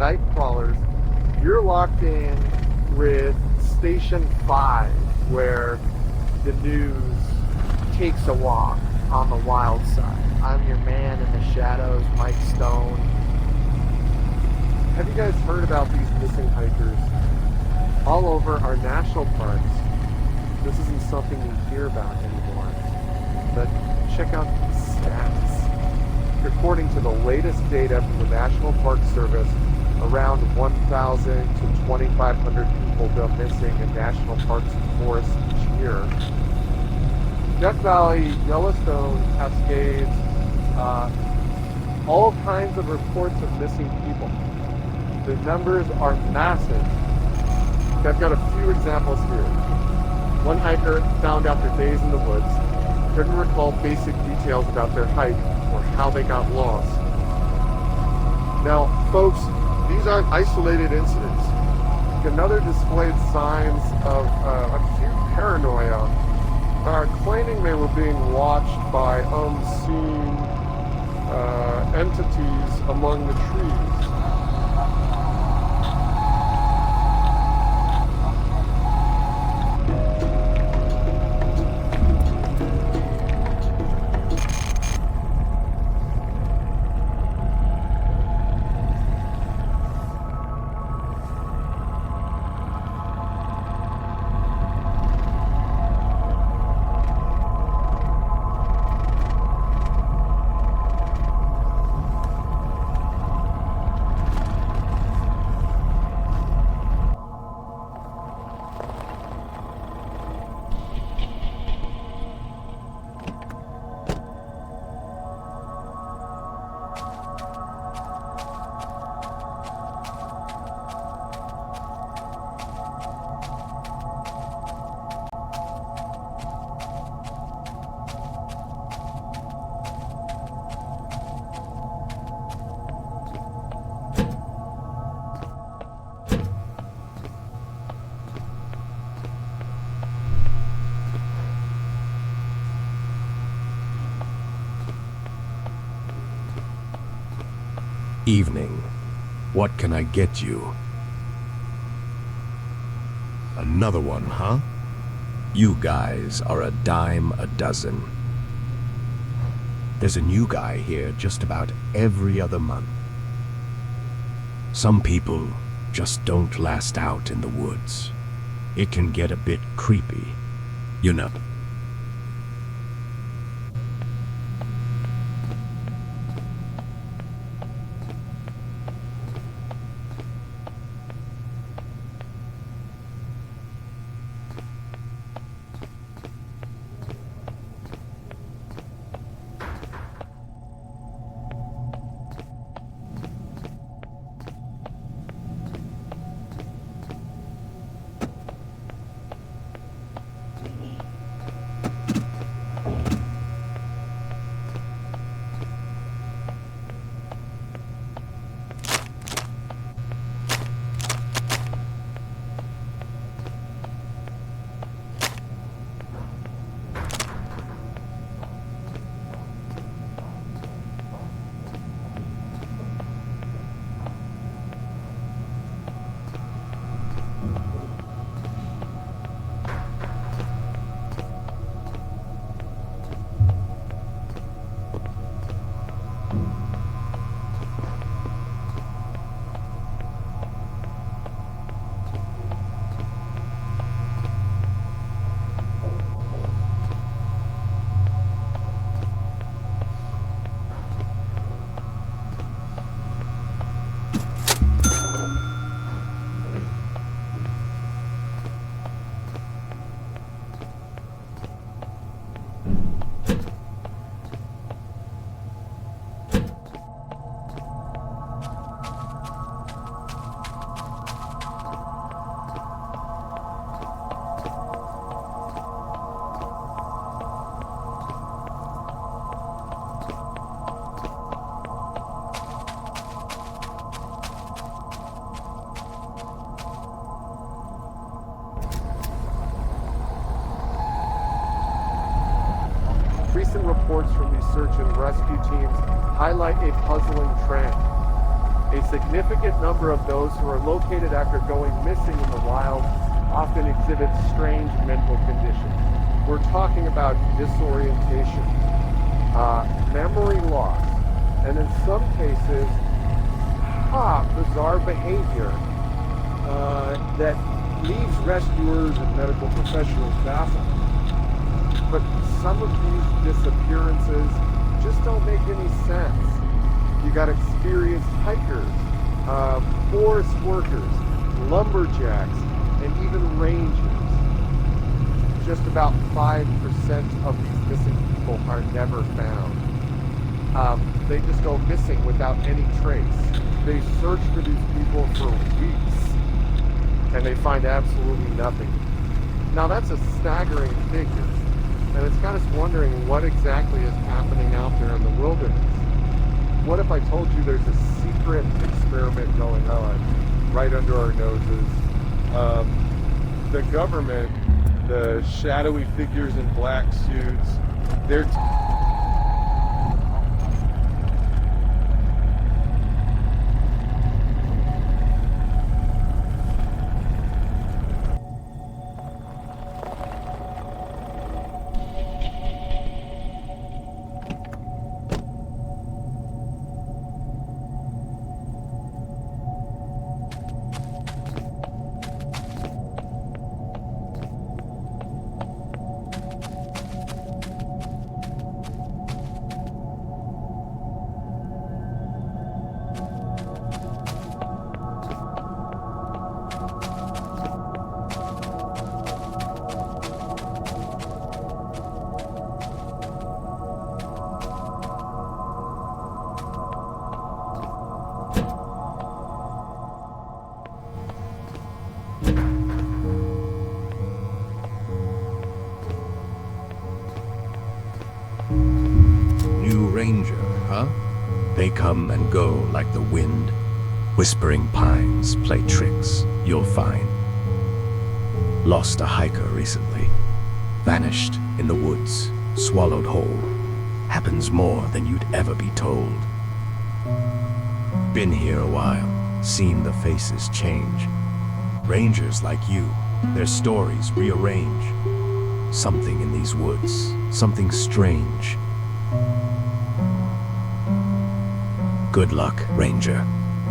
night crawlers, you're locked in with Station 5, where the news takes a walk on the wild side. I'm your man in the shadows, Mike Stone. Have you guys heard about these missing hikers all over our national parks? This isn't something you hear about anymore, but check out the stats. According to the latest data from the National Park Service, around 1,000 to 2,500 people go missing in national parks and forests each year. Death Valley, Yellowstone, Cascades, all kinds of reports of missing people. The numbers are massive. I've got a few examples here. One hiker found after days in the woods couldn't recall basic details about their hike or how they got lost. Now, folks, these aren't isolated incidents. Another displayed signs of acute paranoia, claiming they were being watched by unseen entities among the trees. Evening. What can I get you? Another one, huh? You guys are a dime a dozen. There's a new guy here just about every other month. Some people just don't last out in the woods. It can get a bit creepy, you know. Recent reports from these search and rescue teams highlight a puzzling trend. A significant number of those who are located after going missing in the wild often exhibit strange mental conditions. We're talking about disorientation, memory loss, and in some cases, bizarre behavior that leaves rescuers and medical professionals baffled. But some of these disappearances just don't make any sense. You got experienced hikers, forest workers, lumberjacks, and even rangers. Just about 5% of these missing people are never found. They just go missing without any trace. They search for these people for weeks, and they find absolutely nothing. Now that's a staggering figure, and it's got us wondering what exactly is happening out there in the wilderness. What if I told you there's a secret experiment going on right under our noses? The government, the shadowy figures in black suits, they're Ranger, huh? They come and go like the wind. Whispering pines play tricks, you'll find. Lost a hiker recently. Vanished in the woods, swallowed whole. Happens more than you'd ever be told. Been here a while, seen the faces change. Rangers like you, their stories rearrange. Something in these woods, something strange. Good luck, Ranger.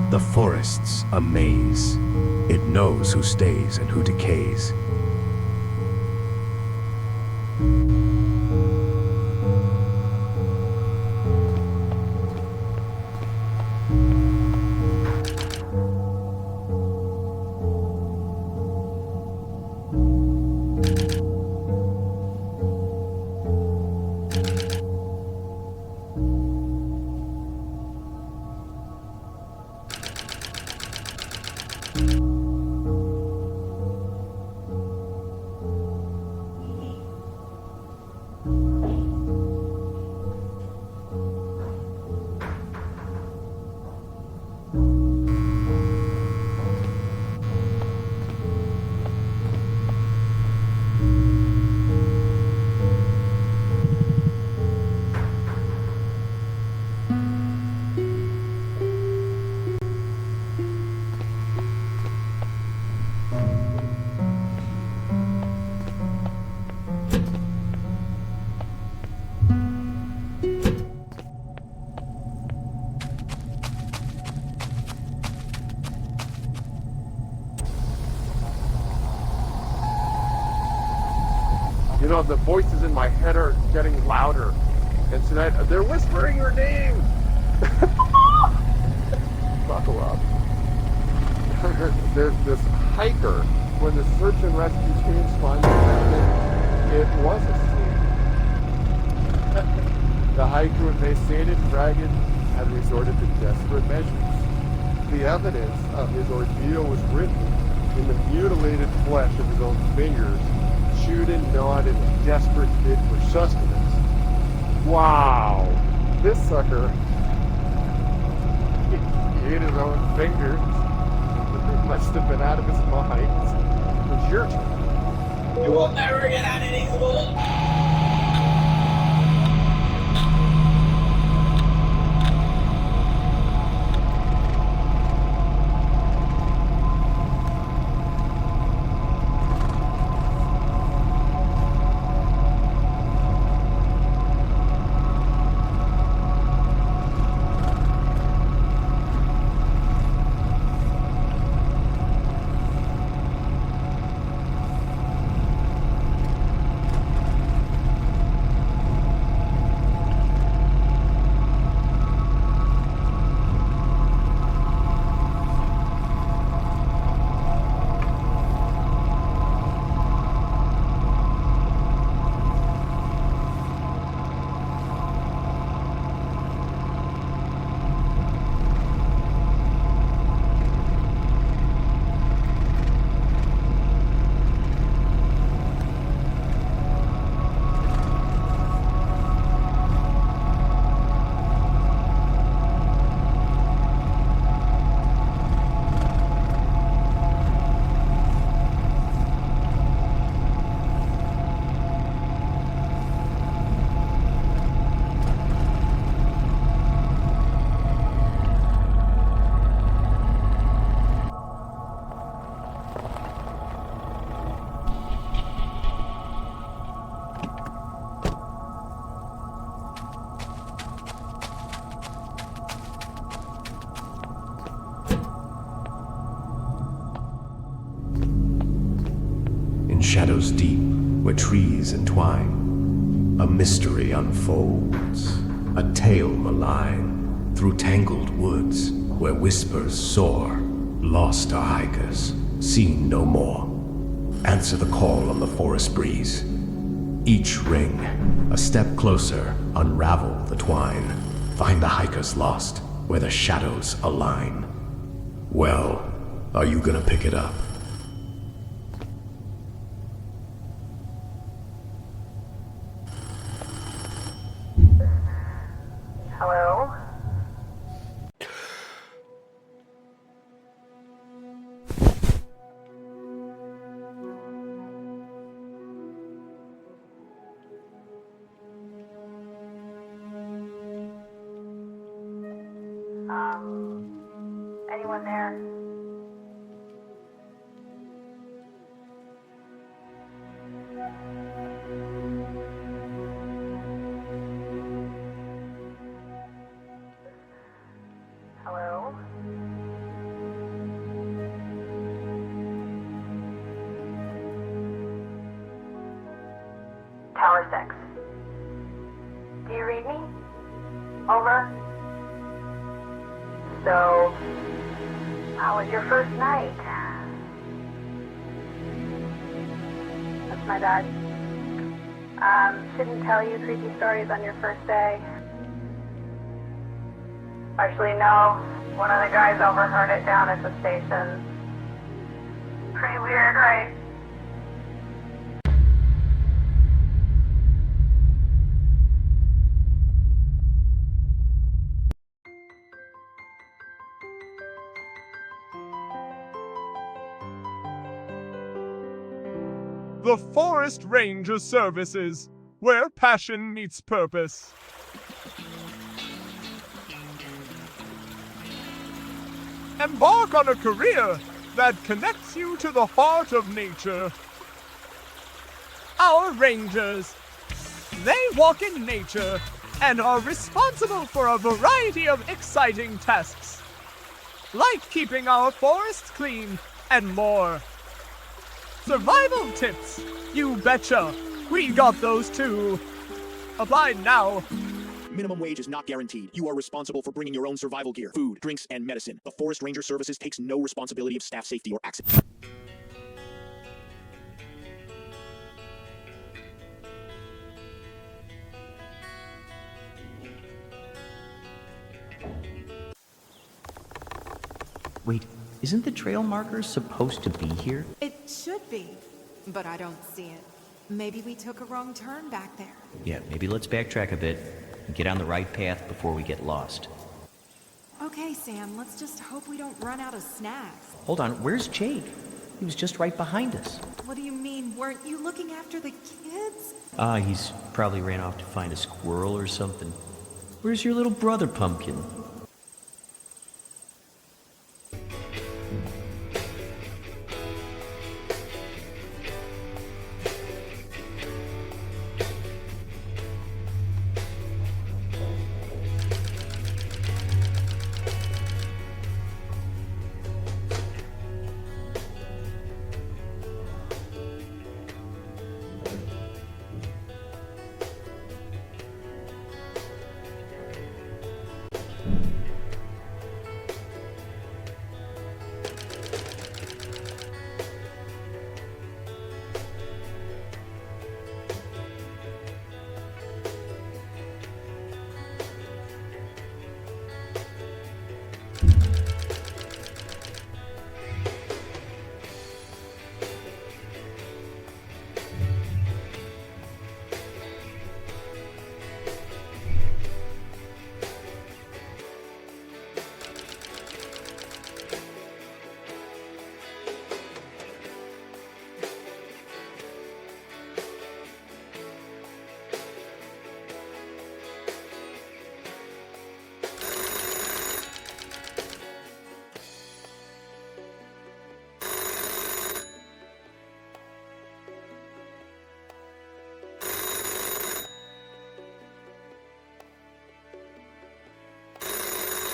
The forest's a maze. It knows who stays and who decays. You know, the voices in my head are getting louder. And tonight, they're whispering your name! Buckle up. There's this hiker. When the search and rescue teams finally found it, it was a scene. The hiker, emaciated and ragged, had resorted to desperate measures. The evidence of his ordeal was written in the mutilated flesh of his own fingers, chewed and gnawed in a desperate bid for sustenance. Wow! This sucker, he ate his own fingers. It must have been out of his mind. It was your turn. You will never get out of these woods! in shadows deep where trees entwine, a mystery unfolds, a tale malign, through tangled woods where whispers soar. Lost are hikers, seen no more. Answer the call on the forest breeze. Each ring, a step closer, unravel the twine. Find the hikers lost where the shadows align. Well, are you gonna pick it up? Hello? Anyone there? Hello? Tower 6. Do you read me? Over. So, how was your first night? That's my dad. Shouldn't tell you creepy stories on your first day. Actually, no. One of the guys overheard it down at the station. Pretty weird, right? The Forest Ranger Services, where passion meets purpose. Embark on a career that connects you to the heart of nature. Our Rangers, they walk in nature and are responsible for a variety of exciting tasks, like keeping our forests clean and more. Survival tips, you betcha, we got those too. Apply now. Minimum wage is not guaranteed. You are responsible for bringing your own survival gear, food, drinks, and medicine. The Forest Ranger Services takes no responsibility of staff safety or accident. Wait, isn't the trail marker supposed to be here? It should be, but I don't see it. Maybe we took a wrong turn back there. Yeah, maybe let's backtrack a bit and get on the right path before we get lost. Okay, Sam, let's just hope we don't run out of snacks. Hold on, where's Jake? He was just right behind us. What do you mean? Weren't you looking after the kids? He's probably ran off to find a squirrel or something. Where's your little brother, Pumpkin?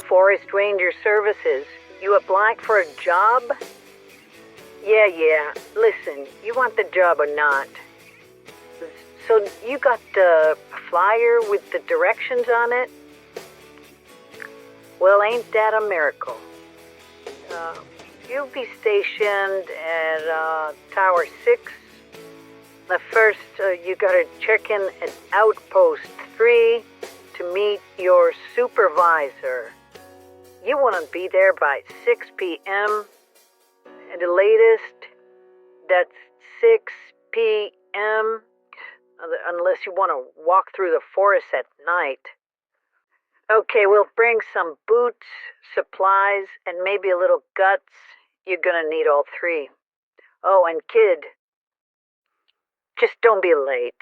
Forest Ranger Services. You applied for a job? Yeah. Listen, you want the job or not? So you got the flyer with the directions on it? Well, ain't that a miracle? You'll be stationed at Tower 6. First, you gotta check in at Outpost 3 to meet your supervisor. You wanna be there by 6 p.m. At the latest, that's 6 p.m. Unless you want to walk through the forest at night. Okay, we'll bring some boots, supplies, and maybe a little guts. You're gonna need all three. Oh, and kid, just don't be late.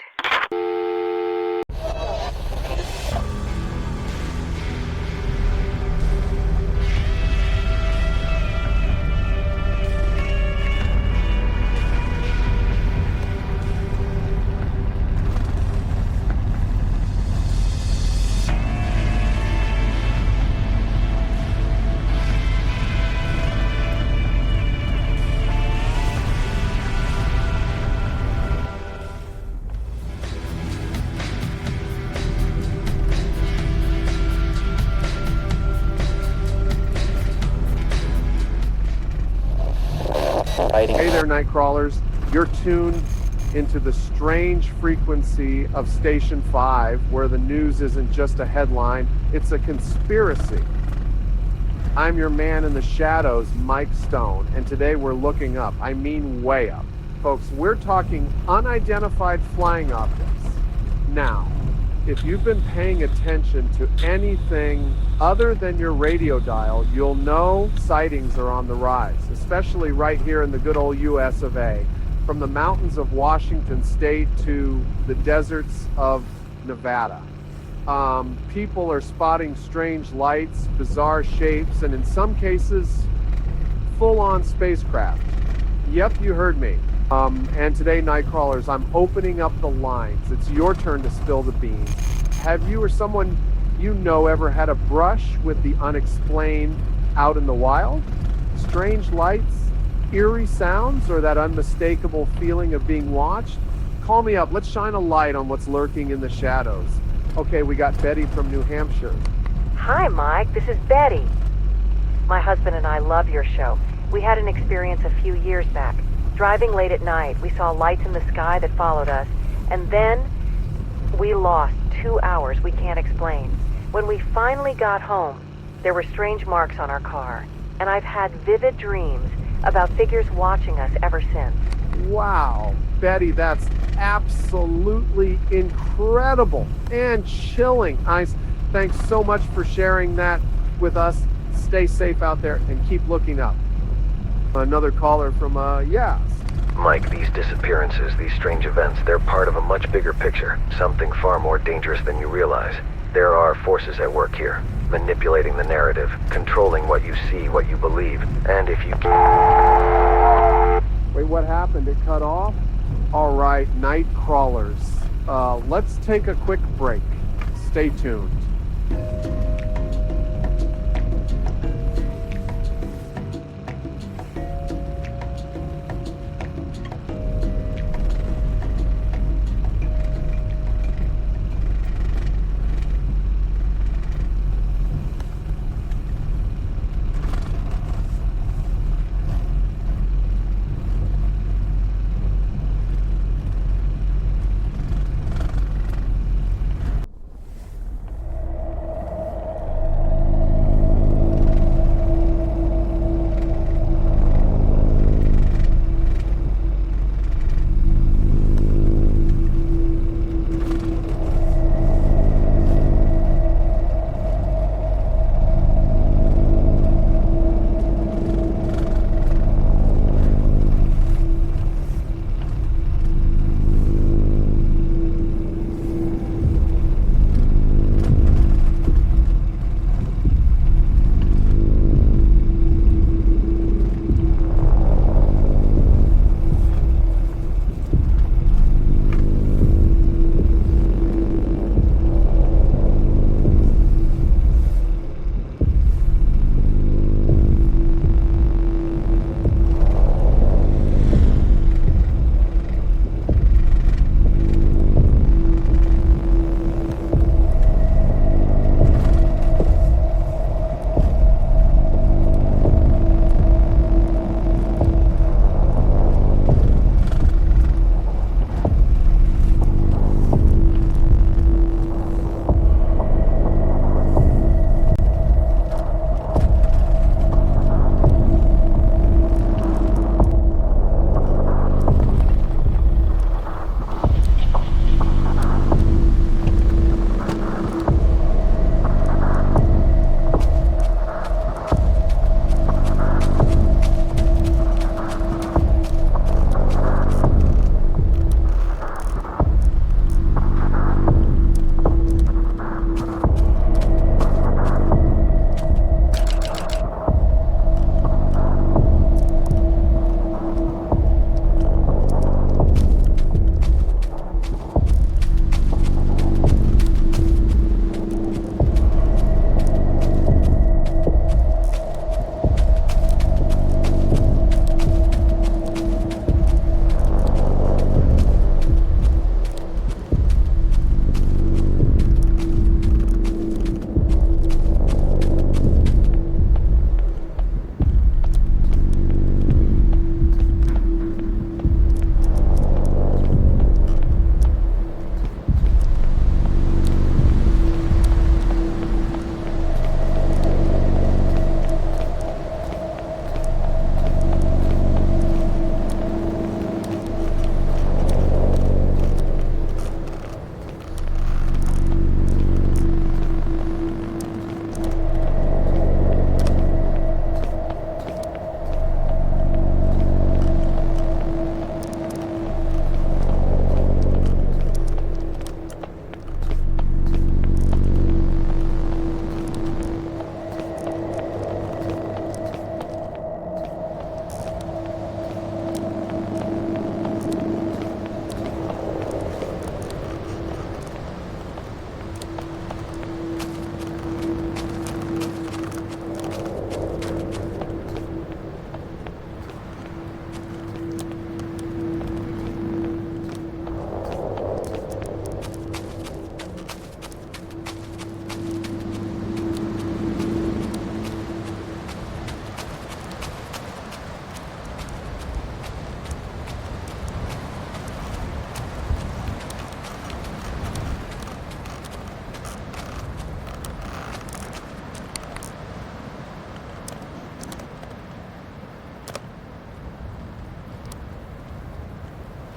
Hey there, night crawlers. You're tuned into the strange frequency of Station 5, where the news isn't just a headline, it's a conspiracy. I'm your man in the shadows, Mike Stone, and today we're looking up. I mean way up. Folks, we're talking unidentified flying objects. Now, if you've been paying attention to anything other than your radio dial, you'll know sightings are on the rise, especially right here in the good old US of A. From the mountains of Washington State to the deserts of Nevada. People are spotting strange lights, bizarre shapes, and in some cases, full-on spacecraft. Yep, you heard me. And today, night crawlers, I'm opening up the lines. It's your turn to spill the beans. Have you or someone you know ever had a brush with the unexplained out in the wild? Strange lights, eerie sounds, or that unmistakable feeling of being watched? Call me up. Let's shine a light on what's lurking in the shadows. Okay, we got Betty from New Hampshire. Hi, Mike. This is Betty. My husband and I love your show. We had an experience a few years back. Driving late at night, we saw lights in the sky that followed us, and then we lost 2 hours we can't explain. When we finally got home, there were strange marks on our car, and I've had vivid dreams about figures watching us ever since. Wow, Betty, that's absolutely incredible and chilling. Thanks so much for sharing that with us. Stay safe out there and keep looking up. Another caller from, Yas. Mike, these disappearances, these strange events, they're part of a much bigger picture. Something far more dangerous than you realize. There are forces at work here, manipulating the narrative, controlling what you see, what you believe, and if you... Wait, what happened? It cut off? All right, night crawlers. Let's take a quick break. Stay tuned.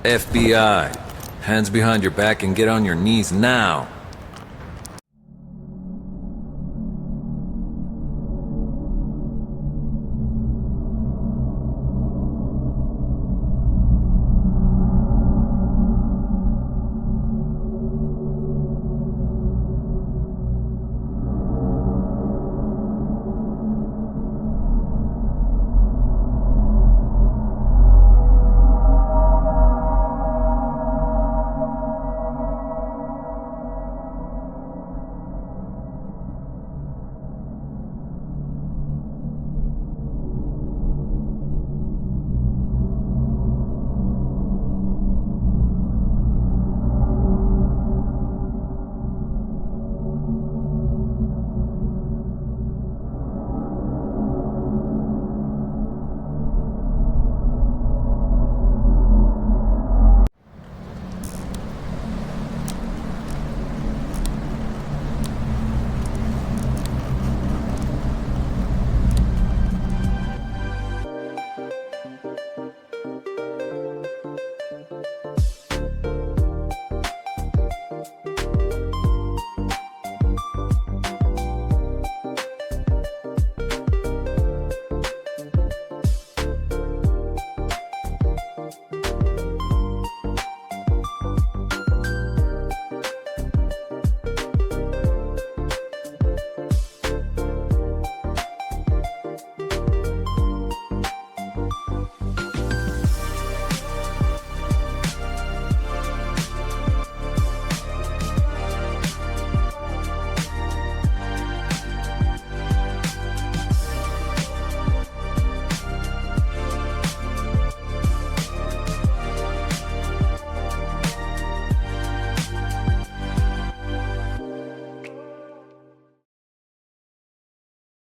FBI. Hands behind your back and get on your knees now.